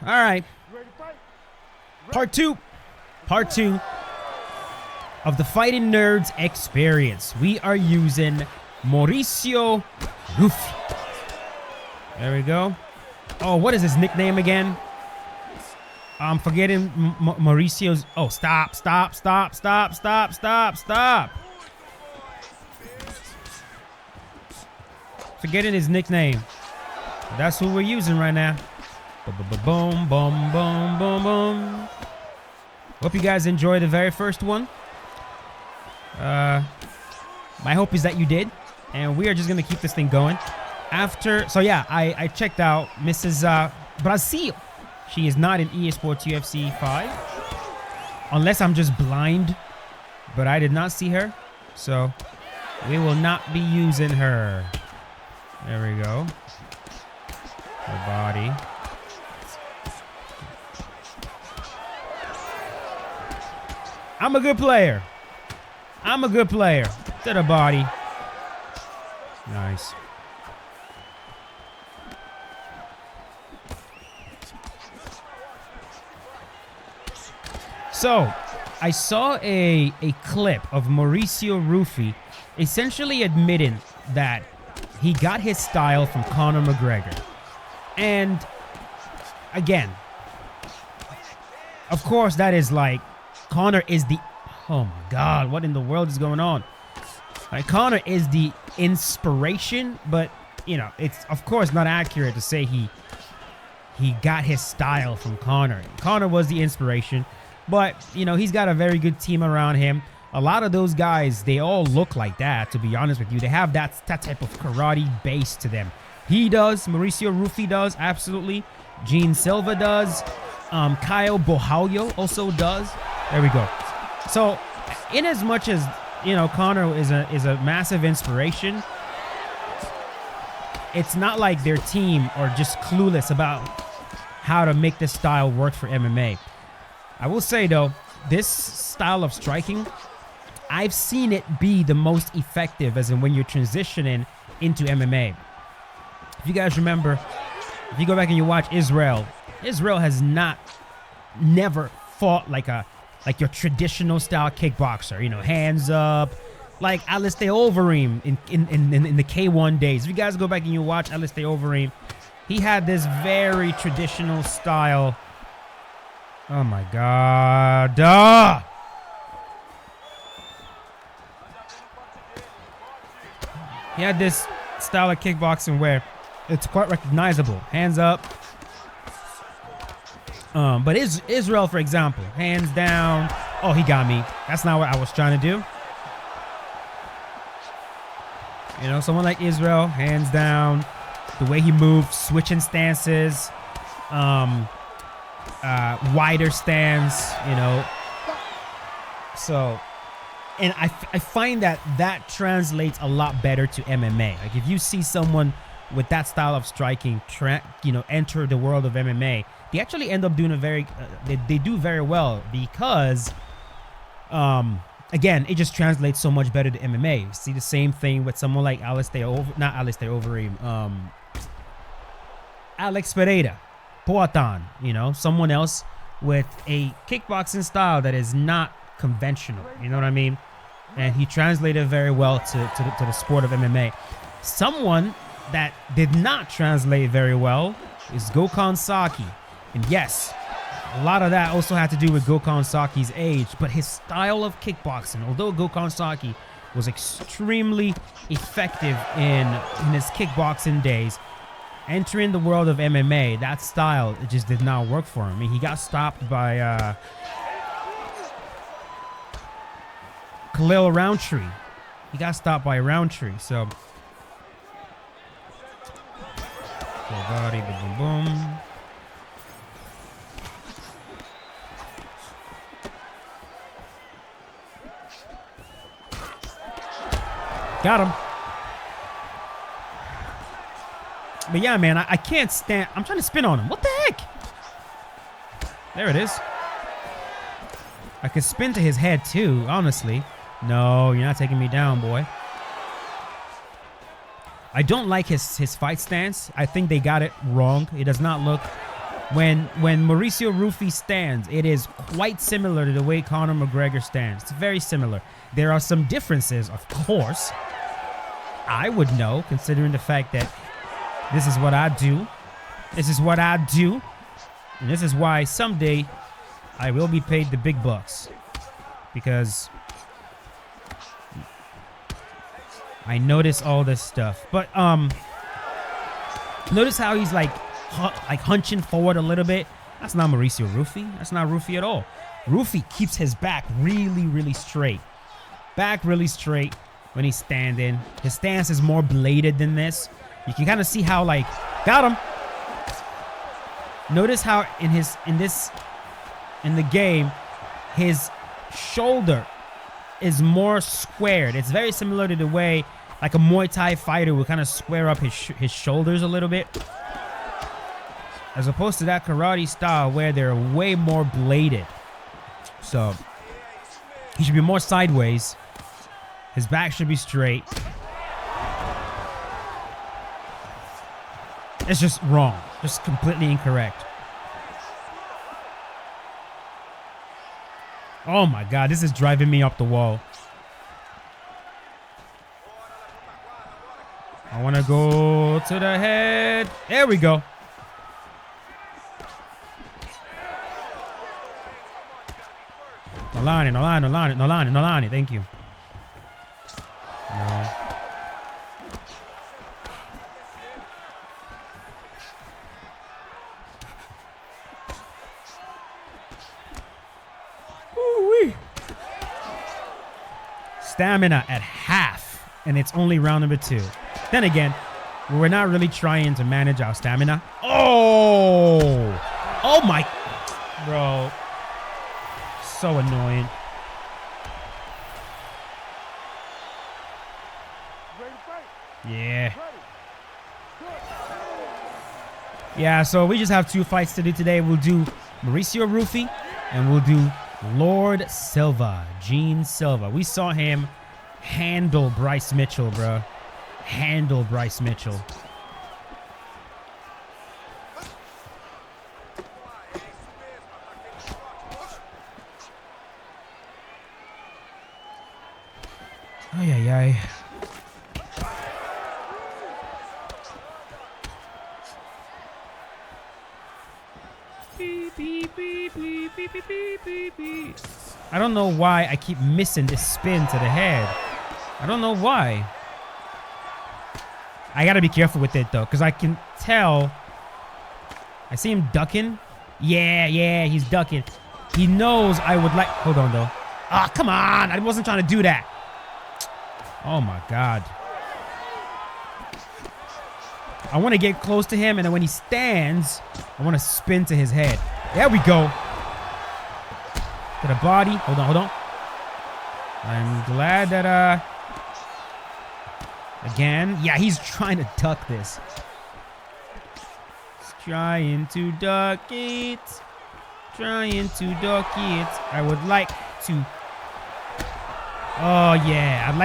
All right. Part two of the Fighting Nerds experience. We are using Mauricio Ruffy. There we go. Oh, what is his nickname again? I'm forgetting Mauricio's. Oh, stop. Forgetting his nickname. That's who we're using right now. Boom, boom, boom, boom, boom. Hope you guys enjoyed the very first one. My hope is that you did. And we are just going to keep this thing going. So yeah, I checked out Mrs. Brazil. She is not in EA Sports UFC 5. Unless I'm just blind. But I did not see her. So we will not be using her. There we go. Her body. I'm a good player. To the body. Nice. So, I saw a clip of Mauricio Ruffy essentially admitting that he got his style from Conor McGregor. And, again, of course that is like, Conor is the... Oh my God, what in the world is going on? Like, Conor is the inspiration, but, you know, it's of course not accurate to say he got his style from Conor. Conor was the inspiration, but, you know, he's got a very good team around him. A lot of those guys, they all look like that, to be honest with you. They have that type of karate base to them. He does. Mauricio Ruffy does, absolutely. Gene Silva does. Kyle Bohalio also does. There we go. So, in as much as, you know, Conor is a massive inspiration, it's not like their team are just clueless about how to make this style work for MMA. I will say, though, this style of striking, I've seen it be the most effective as in when you're transitioning into MMA. If you guys remember, if you go back and you watch Israel has never fought like your traditional style kickboxer, you know, hands up, like Alistair Overeem in the K1 days. If you guys go back and you watch Alistair Overeem, he had this very traditional style. Oh my God. He had this style of kickboxing where it's quite recognizable. Hands up. But Israel, for example, hands down. Oh, he got me. That's not what I was trying to do. You know, someone like Israel, hands down. The way he moves, switching stances, wider stance, you know. So, and I find that translates a lot better to MMA. Like, if you see someone with that style of striking, you know, enter the world of MMA, they actually end up doing they do very well because, again, it just translates so much better to MMA. See the same thing with someone like Alex Pereira, Poatan, you know, someone else with a kickboxing style that is not conventional, you know what I mean? And he translated very well to the sport of MMA. Someone that did not translate very well is Gokhan Saki. And yes, a lot of that also had to do with Gokhan Saki's age, but his style of kickboxing, although Gokhan Saki was extremely effective in his kickboxing days, entering the world of MMA, that style, it just did not work for him. I mean, he got stopped by Khalil Roundtree. He got stopped by Roundtree, so... Full body, boom, boom, boom. Got him. But yeah, man, I can't stand... I'm trying to spin on him. What the heck? There it is. I could spin to his head, too, honestly. No, you're not taking me down, boy. I don't like his fight stance. I think they got it wrong. It does not look When Mauricio Ruffy stands, it is quite similar to the way Conor McGregor stands. It's very similar. There are some differences, of course. I would know, considering the fact that this is what I do. This is what I do. And this is why someday I will be paid the big bucks. Because I notice all this stuff. But notice how he's like hunching forward a little bit. That's not Mauricio Ruffy. That's not Ruffy at all. Ruffy keeps his back really, really straight. Back really straight when he's standing. His stance is more bladed than this. You can kind of see how, like, got him. Notice how in the game, his shoulder is more squared. It's very similar to the way like a Muay Thai fighter would kind of square up his shoulders a little bit, as opposed to that karate style where they're way more bladed. So he should be more sideways. His back should be straight. It's just wrong. Just completely incorrect. Oh my God, this is driving me up the wall. I want to go to the head. There we go. Nolani. Thank you. No. Ooh-wee. Stamina at half, and it's only round number 2. Then again, we're not really trying to manage our stamina. Oh my, bro. So annoying. Yeah, so we just have 2 fights to do today. We'll do Mauricio Ruffy and we'll do Lord Silva, Gene Silva. We saw him handle Bryce Mitchell, bro. Handle Bryce Mitchell. Ay. I don't know why I keep missing this spin to the head. I don't know why. I gotta be careful with it though, because I can tell. I see him ducking. Yeah, he's ducking. He knows I would like. Hold on though. Ah, come on. I wasn't trying to do that. Oh my God. I want to get close to him, and then when he stands, I want to spin to his head. There we go. To the body. Hold on. I'm glad that, again. Yeah, he's trying to duck this. He's trying to duck it. I would like to. Oh yeah, I'd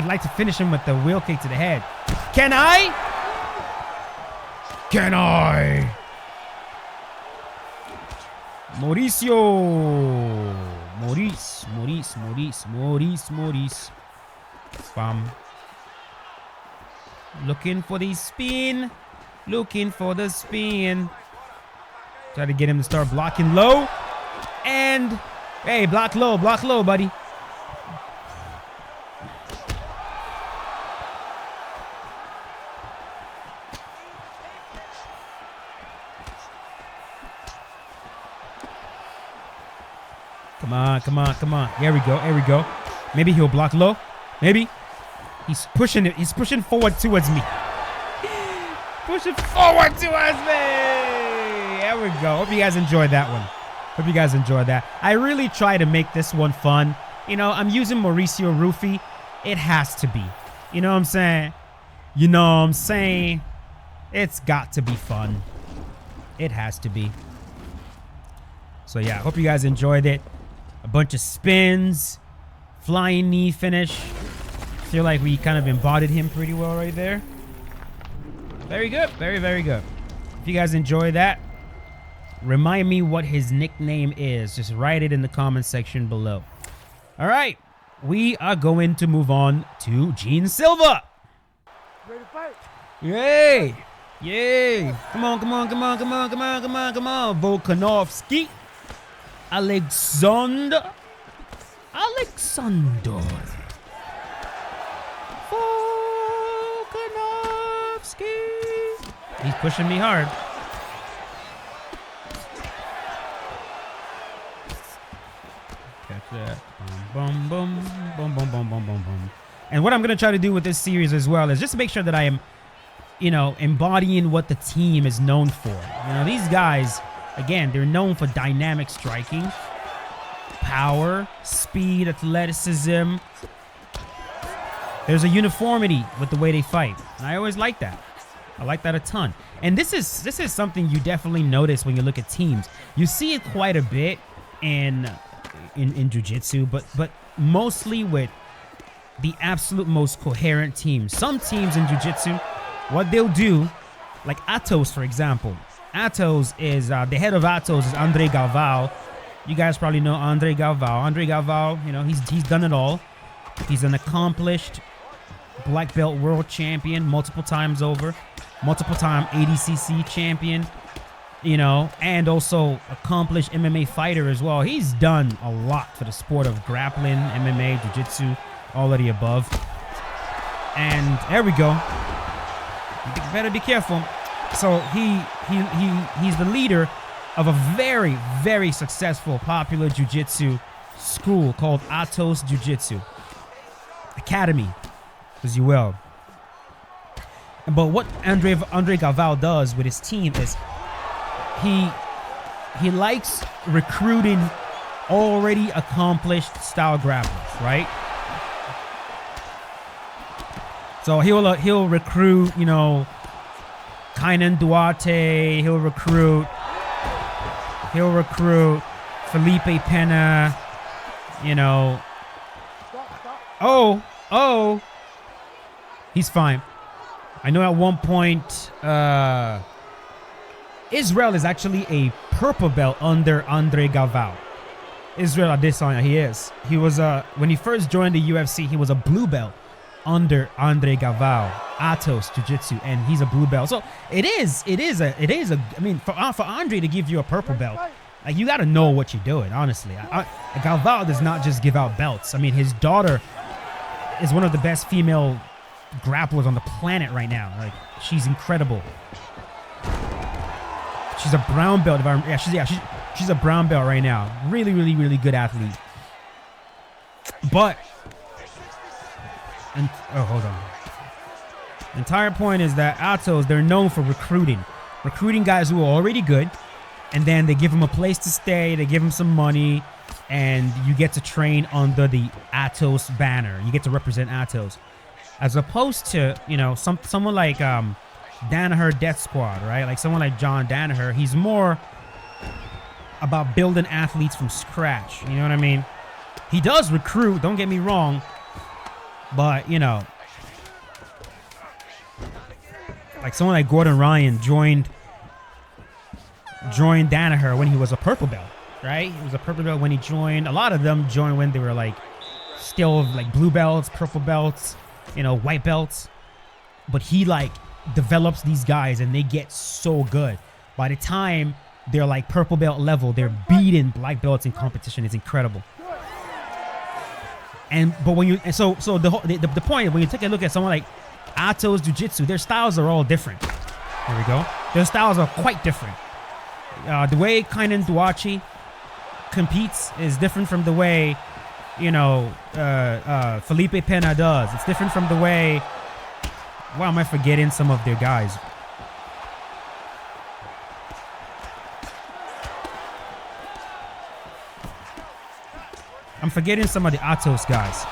like to finish him with the wheel kick to the head. Can I? Mauricio. Maurice. Bam. Looking for the spin. Try to get him to start blocking low. And, hey, block low, buddy. Come on. Here we go. Maybe he'll block low. Maybe. He's pushing it. He's pushing forward towards me. There we go. Hope you guys enjoyed that one. I really try to make this one fun. You know, I'm using Mauricio Ruffy. It has to be. You know what I'm saying? It's got to be fun. It has to be. So yeah, hope you guys enjoyed it. A bunch of spins, flying knee finish. Feel like we kind of embodied him pretty well right there. Very good. Very good. If you guys enjoyed that, Remind me what his nickname is. Just write it in the comment section below. All right. We are going to move on to Gene Silva. Ready to fight? Yay. Yay. Come on. Volkanovski. Alexander. Volkanovski. He's pushing me hard. Catch that. Boom, boom, boom, boom, boom, boom, boom, boom. And what I'm going to try to do with this series as well is just to make sure that I am, you know, embodying what the team is known for. You know, these guys, again, they're known for dynamic striking, power, speed, athleticism. There's a uniformity with the way they fight. And I always like that. I like that a ton. And this is something you definitely notice when you look at teams. You see it quite a bit in jiu-jitsu, but mostly with the absolute most coherent teams. Some teams in jiu-jitsu, what they'll do, like Atos, for example. Atos is, the head of Atos is Andre Galvao. You guys probably know Andre Galvao. Andre Galvao, you know, he's done it all. He's an accomplished black belt world champion multiple times over. Multiple time ADCC champion. You know, and also accomplished MMA fighter as well. He's done a lot for the sport of grappling, MMA, jiu-jitsu, all of the above. And there we go. You better be careful. So he's the leader of a very, very successful, popular jiu-jitsu school called Atos Jiu-Jitsu Academy, as you will. But what Andre Galvao does with his team is he likes recruiting already accomplished style grapplers, right? So he'll recruit, you know, Kainan Duarte. He'll recruit Felipe Pena. You know. Oh, he's fine. I know at one point, Israel is actually a purple belt under Andre Galvao. Israel Adesanya, he is. He was when he first joined the UFC, he was a blue belt under Andre Galvao, Atos Jiu-Jitsu, and he's a blue belt. So it is a. I mean, for Andre to give you a purple belt, like, you got to know what you're doing. Honestly, Galvao does not just give out belts. I mean, his daughter is one of the best female grapplers on the planet right now. Like, she's incredible. She's a brown belt. She's a brown belt right now. Really, really, really good athlete. But, hold on. The entire point is that Atos, they're known for recruiting guys who are already good, and then they give them a place to stay. They give them some money, and you get to train under the Atos banner. You get to represent Atos, as opposed to, you know, someone like Danaher Death Squad, right? Like someone like John Danaher, he's more about building athletes from scratch. You know what I mean? He does recruit, don't get me wrong, but, you know, like someone like Gordon Ryan joined Danaher when he was a purple belt, right? He was a purple belt when he joined. A lot of them joined when they were like still like blue belts, purple belts, you know, white belts. But he like develops these guys and they get so good. By the time they're like purple belt level, they're beating black belts in competition. It's incredible. But when you the point, when you take a look at someone like Atos Jiu-Jitsu, their styles are all different. There we go. Their styles are quite different. The way Kainan Duarte competes is different from the way, you know, Felipe Pena does. It's different from the way. Why am I forgetting some of their guys? I'm forgetting some of the Atos guys.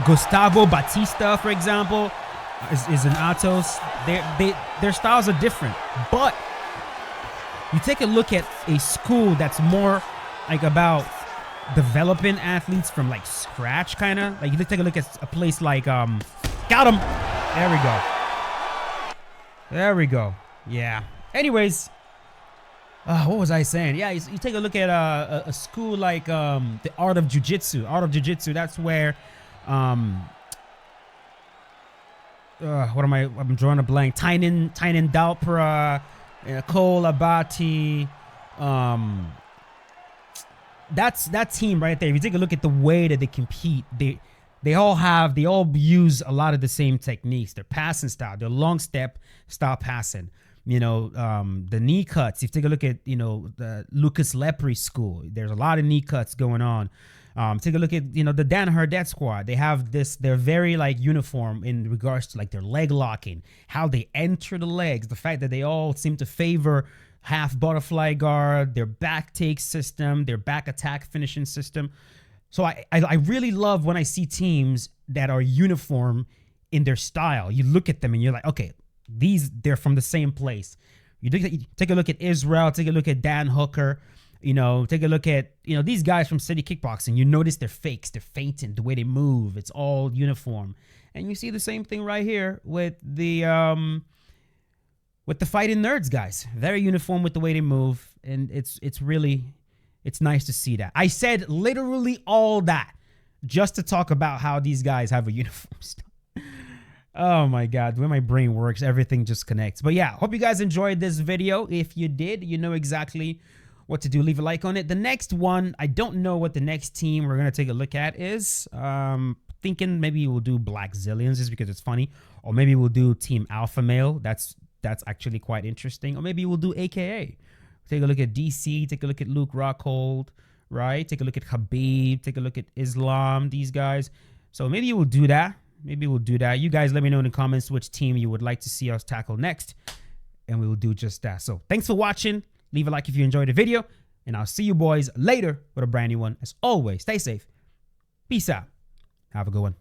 Gustavo Batista, for example, is an Atos. Their styles are different, but you take a look at a school that's more like about developing athletes from like scratch, kind of like you take a look at a place like got him. There we go. There we go. Yeah. Anyways, what was I saying? Yeah, you take a look at a school like the Art of Jiu-Jitsu. Art of Jiu-Jitsu, that's where what am I? I'm drawing a blank. Tynan Dalpra, Cole Abati. That's that team right there. If you take a look at the way that they compete, they all use a lot of the same techniques. Their passing style, their long step style passing. You know, the knee cuts. If you take a look at, you know, the Lucas Lepre school, there's a lot of knee cuts going on. Take a look at, you know, the Dan Hardet squad. They have this, they're very like uniform in regards to like their leg locking, how they enter the legs, the fact that they all seem to favor half butterfly guard, their back take system, their back attack finishing system. So I really love when I see teams that are uniform in their style. You look at them and you're like, okay, they're from the same place. You take a look at Israel, take a look at Dan Hooker, you know, take a look at, you know, these guys from City Kickboxing. You notice their fakes, they're feinting, the way they move, it's all uniform. And you see the same thing right here with the Fighting Nerds guys. Very uniform with the way they move, and it's nice to see that. I said literally all that just to talk about how these guys have a uniform style. Oh my God, the way my brain works, everything just connects. But yeah, hope you guys enjoyed this video. If you did, you know exactly what to do. Leave a like on it. The next one, I don't know what the next team we're going to take a look at is. Thinking maybe we'll do Black Zillions just because it's funny. Or maybe we'll do Team Alpha Male. That's actually quite interesting. Or maybe we'll do AKA. Take a look at DC. Take a look at Luke Rockhold, right? Take a look at Khabib. Take a look at Islam, these guys. So maybe we'll do that. Maybe we'll do that. You guys let me know in the comments which team you would like to see us tackle next. And we will do just that. So thanks for watching. Leave a like if you enjoyed the video. And I'll see you boys later with a brand new one. As always, stay safe. Peace out. Have a good one.